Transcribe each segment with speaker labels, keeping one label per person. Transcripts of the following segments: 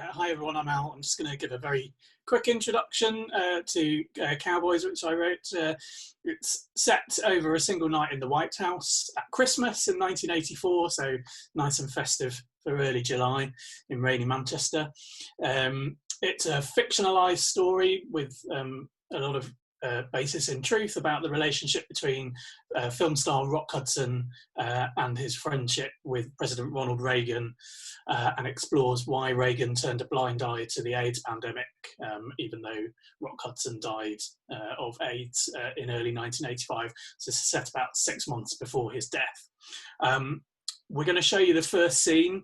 Speaker 1: Hi everyone, I'm Al. I'm just going to give a very quick introduction to Cowboys, which I wrote. It's set over a single night in the White House at Christmas in 1984, so nice and festive for early July in rainy Manchester. It's a fictionalised story with a lot of basis in truth about the relationship between film star Rock Hudson and his friendship with President Ronald Reagan, and explores why Reagan turned a blind eye to the AIDS pandemic, even though Rock Hudson died of AIDS in early 1985. So it's set about 6 months before his death. We're going to show you the first scene,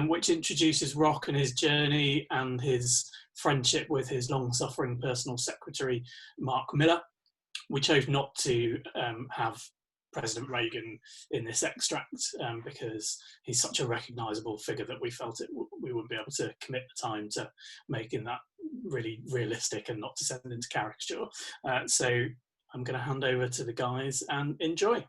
Speaker 1: which introduces Rock and his journey and his friendship with his long-suffering personal secretary, Mark Millar. We chose not to have President Reagan in this extract because he's such a recognisable figure that we felt we wouldn't be able to commit the time to making that really realistic and not to send into caricature. So I'm going to hand over to the guys and enjoy.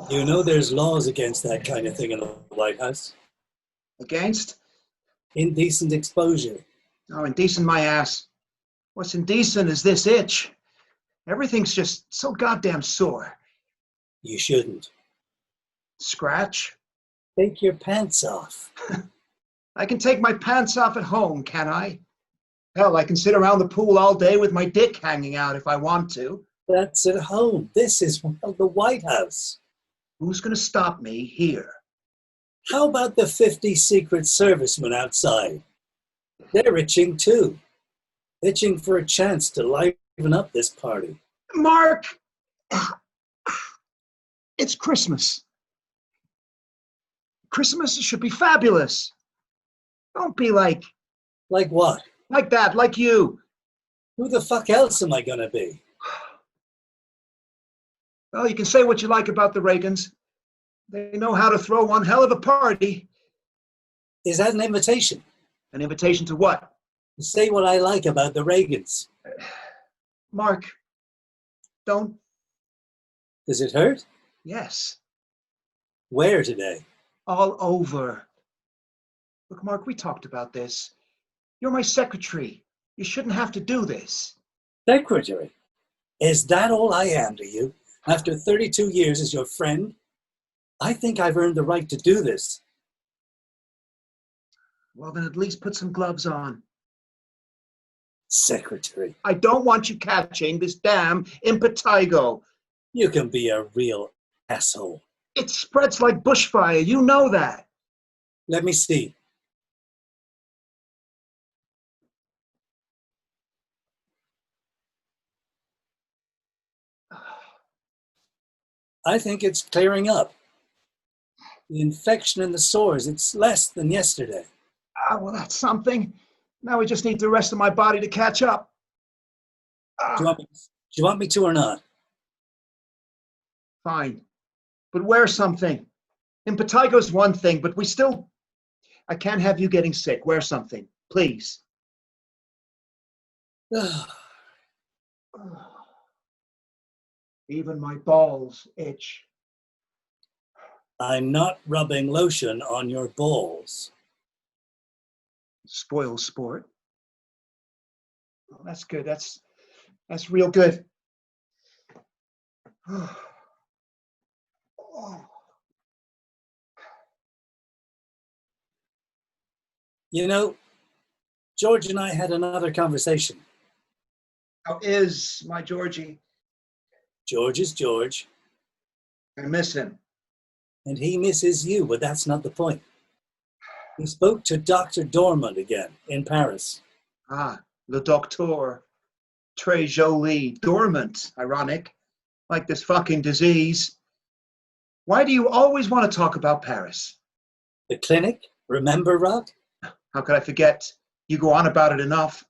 Speaker 2: You know there's laws against that kind of thing in the White House.
Speaker 3: Against?
Speaker 2: Indecent exposure.
Speaker 3: Oh, indecent my ass. What's indecent is this itch. Everything's just so goddamn sore.
Speaker 2: You shouldn't.
Speaker 3: Scratch?
Speaker 2: Take your pants off.
Speaker 3: I can take my pants off at home, can I? Hell, I can sit around the pool all day with my dick hanging out if I want to.
Speaker 2: That's at home. This is the White House.
Speaker 3: Who's gonna stop me here?
Speaker 2: How about the 50 Secret Servicemen outside? They're itching too. Itching for a chance to liven up this party.
Speaker 3: Mark! It's Christmas. Christmas should be fabulous. Don't be like...
Speaker 2: Like what?
Speaker 3: Like that, like you.
Speaker 2: Who the fuck else am I gonna be?
Speaker 3: Well, you can say what you like about the Reagans. They know how to throw one hell of a party.
Speaker 2: Is that an invitation?
Speaker 3: An invitation to what?
Speaker 2: Say what I like about the Reagans.
Speaker 3: Mark, don't...
Speaker 2: Does it hurt?
Speaker 3: Yes.
Speaker 2: Where today?
Speaker 3: All over. Look, Mark, we talked about this. You're my secretary. You shouldn't have to do this.
Speaker 2: Secretary? Is that all I am to you? After 32 years as your friend? I think I've earned the right to do this.
Speaker 3: Well, then at least put some gloves on.
Speaker 2: Secretary.
Speaker 3: I don't want you catching this damn impetigo.
Speaker 2: You can be a real asshole.
Speaker 3: It spreads like bushfire. You know that.
Speaker 2: Let me see. I think it's clearing up. The infection and the sores, it's less than yesterday.
Speaker 3: Ah, well, that's something. Now we just need the rest of my body to catch up.
Speaker 2: Do you want me to or not?
Speaker 3: Fine. But wear something. Impetigo's one thing, but we still... I can't have you getting sick. Wear something, please. Even my balls itch.
Speaker 2: I'm not rubbing lotion on your balls.
Speaker 3: Spoil sport. Oh, that's good. That's real good.
Speaker 2: You know, George and I had another conversation.
Speaker 3: How is my Georgie?
Speaker 2: George is George.
Speaker 3: I miss him.
Speaker 2: And he misses you, but that's not the point. He spoke to Dr. Dormant again in Paris.
Speaker 3: Ah, le docteur. Très joli. Dormant. Ironic. Like this fucking disease. Why do you always want to talk about Paris?
Speaker 2: The clinic, remember, Rock?
Speaker 3: How could I forget? You go on about it enough.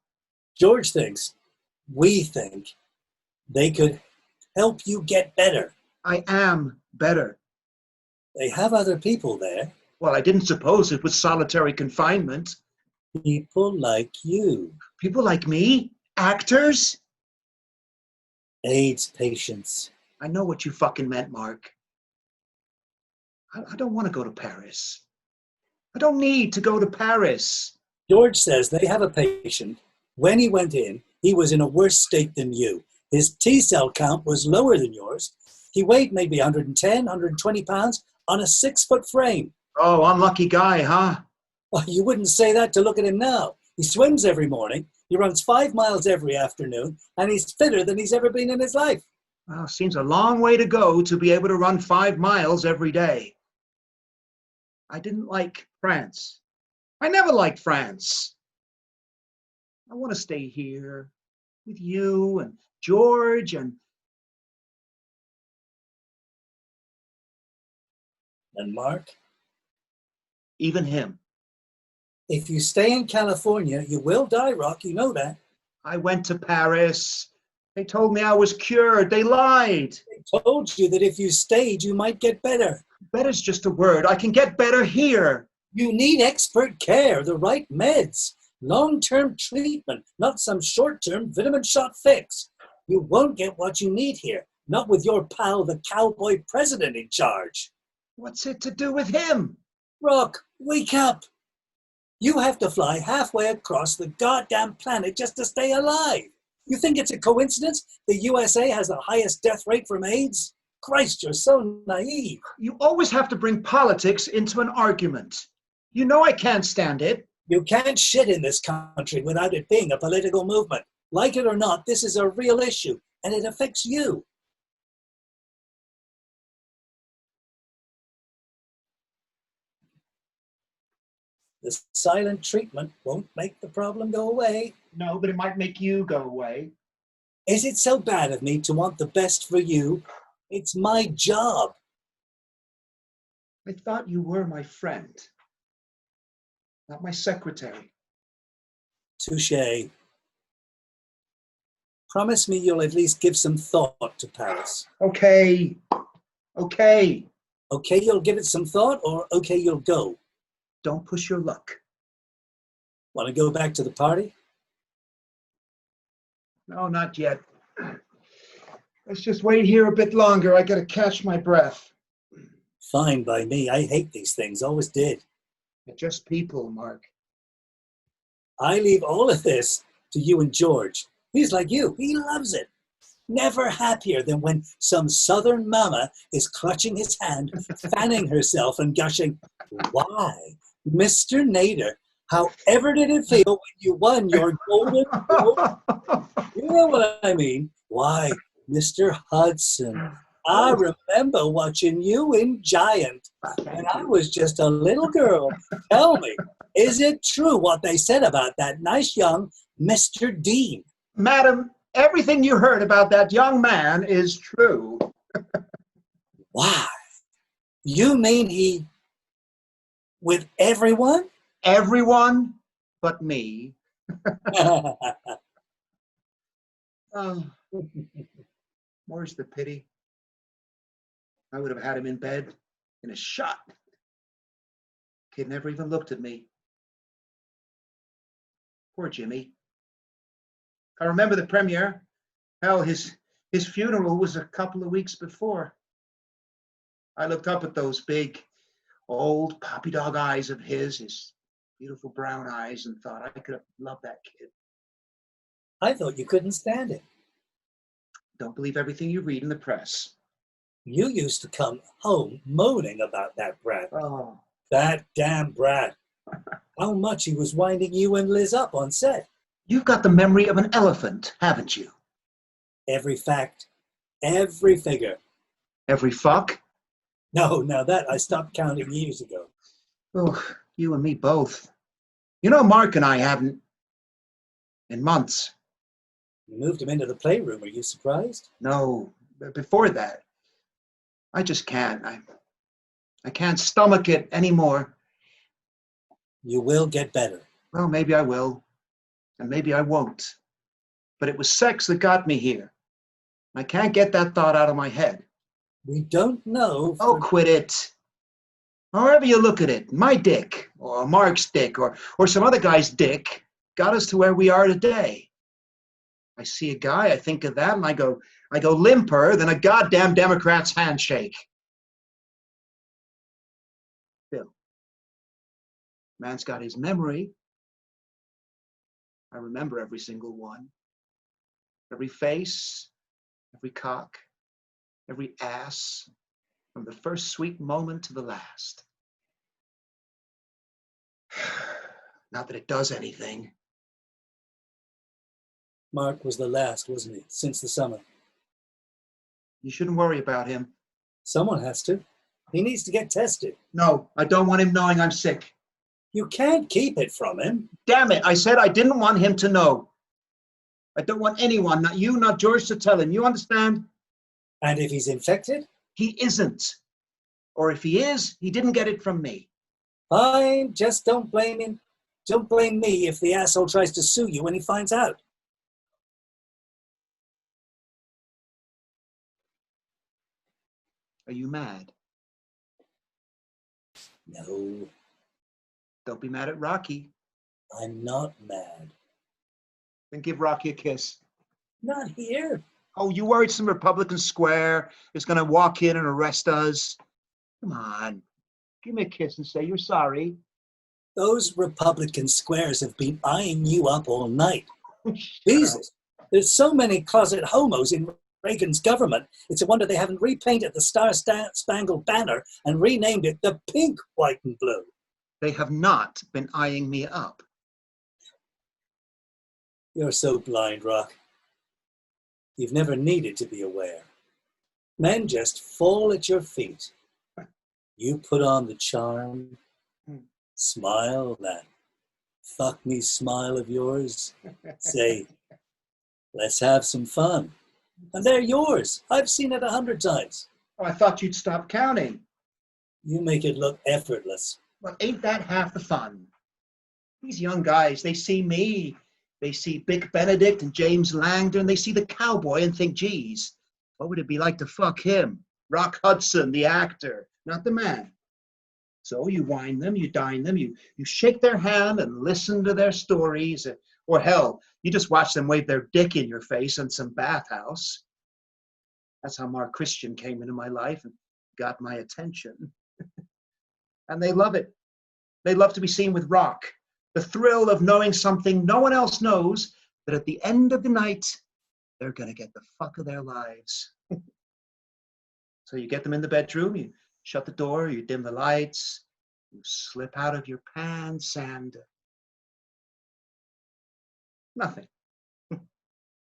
Speaker 2: George thinks, we think, they could help you get better.
Speaker 3: I am better.
Speaker 2: They have other people there.
Speaker 3: Well, I didn't suppose it was solitary confinement.
Speaker 2: People like you.
Speaker 3: People like me? Actors?
Speaker 2: AIDS patients.
Speaker 3: I know what you fucking meant, Mark. I don't want to go to Paris. I don't need to go to Paris.
Speaker 2: George says they have a patient. When he went in, he was in a worse state than you. His T-cell count was lower than yours. He weighed maybe 110, 120 pounds on a 6-foot frame.
Speaker 3: Oh, unlucky guy, huh?
Speaker 2: Well, you wouldn't say that to look at him now. He swims every morning, he runs 5 miles every afternoon, and he's fitter than he's ever been in his life.
Speaker 3: Well, seems a long way to go to be able to run 5 miles every day. I didn't like France. I never liked France. I want to stay here with you and George and
Speaker 2: Mark,
Speaker 3: even him.
Speaker 2: if you stay in California, you will die, Rock. You know that.
Speaker 3: I went to Paris. They told me I was cured. They lied.
Speaker 2: They told you that if you stayed, you might get better.
Speaker 3: Better's just a word. I can get better here.
Speaker 2: You need expert care, the right meds, long-term treatment, not some short-term vitamin shot fix. You won't get what you need here, not with your pal, the cowboy president, in charge.
Speaker 3: What's it to do with him?
Speaker 2: Rock, wake up. You have to fly halfway across the goddamn planet just to stay alive. You think it's a coincidence the USA has the highest death rate from AIDS? Christ, you're so naive.
Speaker 3: You always have to bring politics into an argument. You know I can't stand it.
Speaker 2: You can't shit in this country without it being a political movement. Like it or not, this is a real issue, and it affects you. The silent treatment won't make the problem go away.
Speaker 3: No, but it might make you go away.
Speaker 2: Is it so bad of me to want the best for you? It's my job.
Speaker 3: I thought you were my friend, not my secretary.
Speaker 2: Touché. Promise me you'll at least give some thought to Paris.
Speaker 3: Okay.
Speaker 2: Okay, you'll give it some thought, or okay, you'll go?
Speaker 3: Don't push your luck.
Speaker 2: Want to go back to the party?
Speaker 3: No, not yet. Let's just wait here a bit longer. I gotta catch my breath.
Speaker 2: Fine by me. I hate these things, always did.
Speaker 3: They're just people, Mark.
Speaker 2: I leave all of this to you and George. He's like you. He loves it. Never happier than when some southern mama is clutching his hand, fanning herself and gushing, "Why, Mr. Nader, however did it feel when you won your golden gold?" You know what I mean? Why, Mr. Hudson, I remember watching you in Giant, and I was just a little girl. Tell me, is it true what they said about that nice young Mr. Dean?
Speaker 3: Madam, everything you heard about that young man is true.
Speaker 2: Why? You mean he with everyone?
Speaker 3: Everyone but me. Oh, more's the pity. I would have had him in bed in a shot. Kid never even looked at me. Poor Jimmy. I remember the premiere. Hell, his funeral was a couple of weeks before. I looked up at those big, old puppy dog eyes of his beautiful brown eyes, and thought I could have loved that kid.
Speaker 2: I thought you couldn't stand it.
Speaker 3: Don't believe everything you read in the press.
Speaker 2: You used to come home moaning about that brat.
Speaker 3: Oh,
Speaker 2: That damn brat. How much he was winding you and Liz up on set.
Speaker 3: you've got the memory of an elephant, haven't you?
Speaker 2: Every fact, every figure.
Speaker 3: Every fuck?
Speaker 2: No, now that I stopped counting years ago.
Speaker 3: Oh, you and me both. You know, Mark and I haven't in months.
Speaker 2: You moved him into the playroom. Are you surprised?
Speaker 3: No, before that. I just can't. I can't stomach it anymore.
Speaker 2: You will get better.
Speaker 3: Well, maybe I will, and maybe I won't. But it was sex that got me here. I can't get that thought out of my head.
Speaker 2: We don't know.
Speaker 3: Oh, quit it. However you look at it, my dick, or Mark's dick, or some other guy's dick, got us to where we are today. I see a guy, I think of that, and I go limper than a goddamn Democrat's handshake. Still, man's got his memory. I remember every single one. Every face, every cock, every ass, from the first sweet moment to the last. Not that it does anything.
Speaker 2: Mark was the last, wasn't he, since the summer?
Speaker 3: You shouldn't worry about him.
Speaker 2: Someone has to. He needs to get tested.
Speaker 3: No, I don't want him knowing I'm sick.
Speaker 2: You can't keep it from him.
Speaker 3: Damn it, I said I didn't want him to know. I don't want anyone, not you, not George, to tell him. You understand?
Speaker 2: And if he's infected?
Speaker 3: He isn't. Or if he is, he didn't get it from me.
Speaker 2: Fine, just don't blame him. Don't blame me if the asshole tries to sue you when he finds out.
Speaker 3: Are you mad?
Speaker 2: No,
Speaker 3: Don't be mad at Rocky.
Speaker 2: I'm not mad.
Speaker 3: Then give Rocky a kiss.
Speaker 2: Not here.
Speaker 3: Oh, you worried some Republican square is going to walk in and arrest us? Come on. Give me a kiss and say you're sorry.
Speaker 2: Those Republican squares have been eyeing you up all night. Jesus, there's so many closet homos in Reagan's government. It's a wonder they haven't repainted the Star-Spangled Banner and renamed it the Pink, White and Blue.
Speaker 3: They have not been eyeing me up.
Speaker 2: You're so blind, Rock. You've never needed to be aware. Men just fall at your feet. You put on the charm, smile, that fuck me smile of yours. Say, let's have some fun. And they're yours. I've seen it 100 times.
Speaker 3: Oh, I thought you'd stop counting.
Speaker 2: You make it look effortless.
Speaker 3: Well, ain't that half the fun? These young guys, they see me. They see Bick Benedict and James Langdon. They see the cowboy and think, geez, what would it be like to fuck him? Rock Hudson, the actor, not the man. So you wine them, you dine them, you shake their hand and listen to their stories. Or hell, you just watch them wave their dick in your face in some bathhouse. That's how Mark Christian came into my life and got my attention. And they love it. They love to be seen with Rock. The thrill of knowing something no one else knows, that at the end of the night, they're going to get the fuck of their lives. So you get them in the bedroom, you shut the door, you dim the lights, you slip out of your pants and nothing.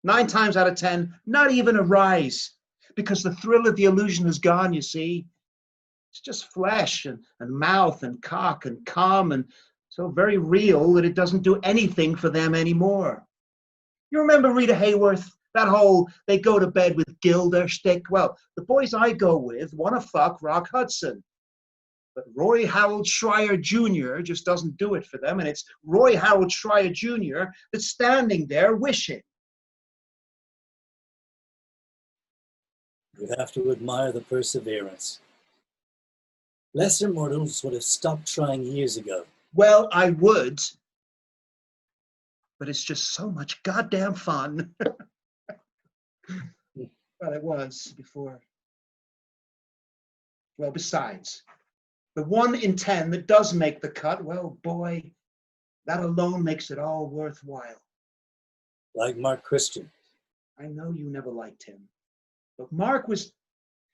Speaker 3: 9 times out of 10, not even a rise, because the thrill of the illusion is gone, you see. It's just flesh and mouth and cock and cum, and so very real that it doesn't do anything for them anymore. You remember Rita Hayworth? That whole they go to bed with Gilda shtick? Well, the boys I go with want to fuck Rock Hudson. But Roy Harold Schreier Jr. just doesn't do it for them, and it's Roy Harold Schreier Jr. that's standing there wishing.
Speaker 2: You have to admire the perseverance. Lesser mortals would have stopped trying years ago.
Speaker 3: Well, I would, but it's just so much goddamn fun. Well, it was before. Well, besides, the 1 in 10 that does make the cut, well, boy, that alone makes it all worthwhile.
Speaker 2: Like Mark Christian.
Speaker 3: I know you never liked him, but Mark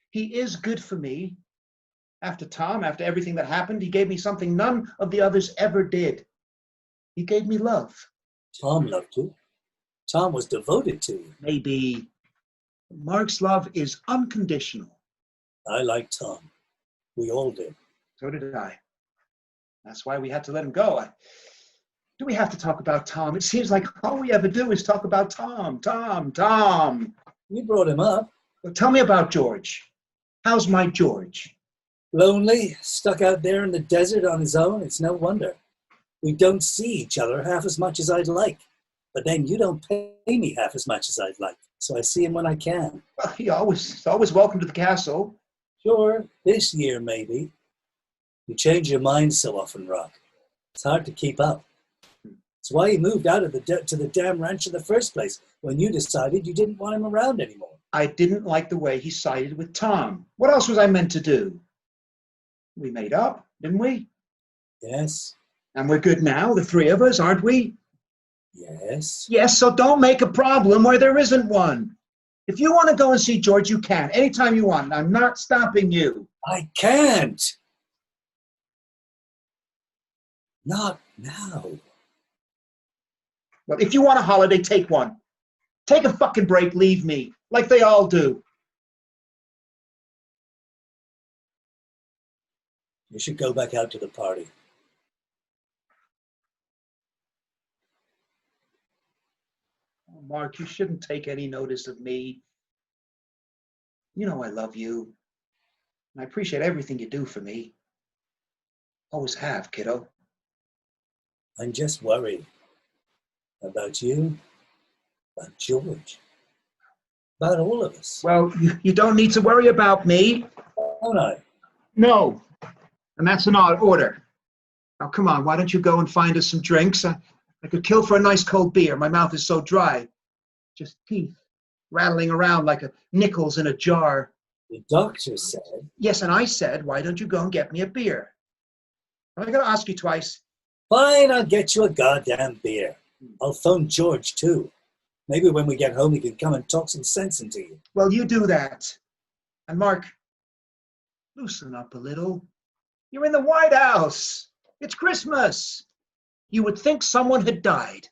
Speaker 3: he is good for me. After Tom, after everything that happened, he gave me something none of the others ever did. He gave me love.
Speaker 2: Tom loved you. Tom was devoted to you.
Speaker 3: Maybe. Mark's love is unconditional.
Speaker 2: I liked Tom. We all did.
Speaker 3: So did I. That's why we had to let him go. Do we have to talk about Tom? It seems like all we ever do is talk about Tom.
Speaker 2: You brought him up.
Speaker 3: Well, tell me about George. How's my George?
Speaker 2: Lonely, stuck out there in the desert on his own. It's no wonder. We don't see each other half as much as I'd like. But then you don't pay me half as much as I'd like, so I see him when I can.
Speaker 3: Well, he's always welcome to the castle.
Speaker 2: Sure, this year maybe. You change your mind so often, Rock. It's hard to keep up. It's why you moved out of to the damn ranch in the first place, when you decided you didn't want him around anymore.
Speaker 3: I didn't like the way he sided with Tom. What else was I meant to do? We made up, didn't we?
Speaker 2: Yes.
Speaker 3: And we're good now, the three of us, aren't we?
Speaker 2: Yes.
Speaker 3: Yes, so don't make a problem where there isn't one. If you want to go and see George, you can, anytime you want. I'm not stopping you.
Speaker 2: I can't. Not now.
Speaker 3: Well, if you want a holiday, take one. Take a fucking break, leave me, like they all do.
Speaker 2: You should go back out to the party.
Speaker 3: Oh, Mark, you shouldn't take any notice of me. You know I love you. And I appreciate everything you do for me. Always have, kiddo.
Speaker 2: I'm just worried about you, about George, about all of us.
Speaker 3: Well, you don't need to worry about me.
Speaker 2: Don't I?
Speaker 3: No. And that's an odd order. Now, come on, why don't you go and find us some drinks? I could kill for a nice cold beer. My mouth is so dry. Just teeth rattling around like a nickels in a jar.
Speaker 2: The doctor said.
Speaker 3: Yes, and I said, why don't you go and get me a beer? I'm not going to ask you twice.
Speaker 2: Fine, I'll get you a goddamn beer. I'll phone George, too. Maybe when we get home, he can come and talk some sense into you.
Speaker 3: Well, you do that. And Mark, loosen up a little. You're in the White House. It's Christmas. You would think someone had died.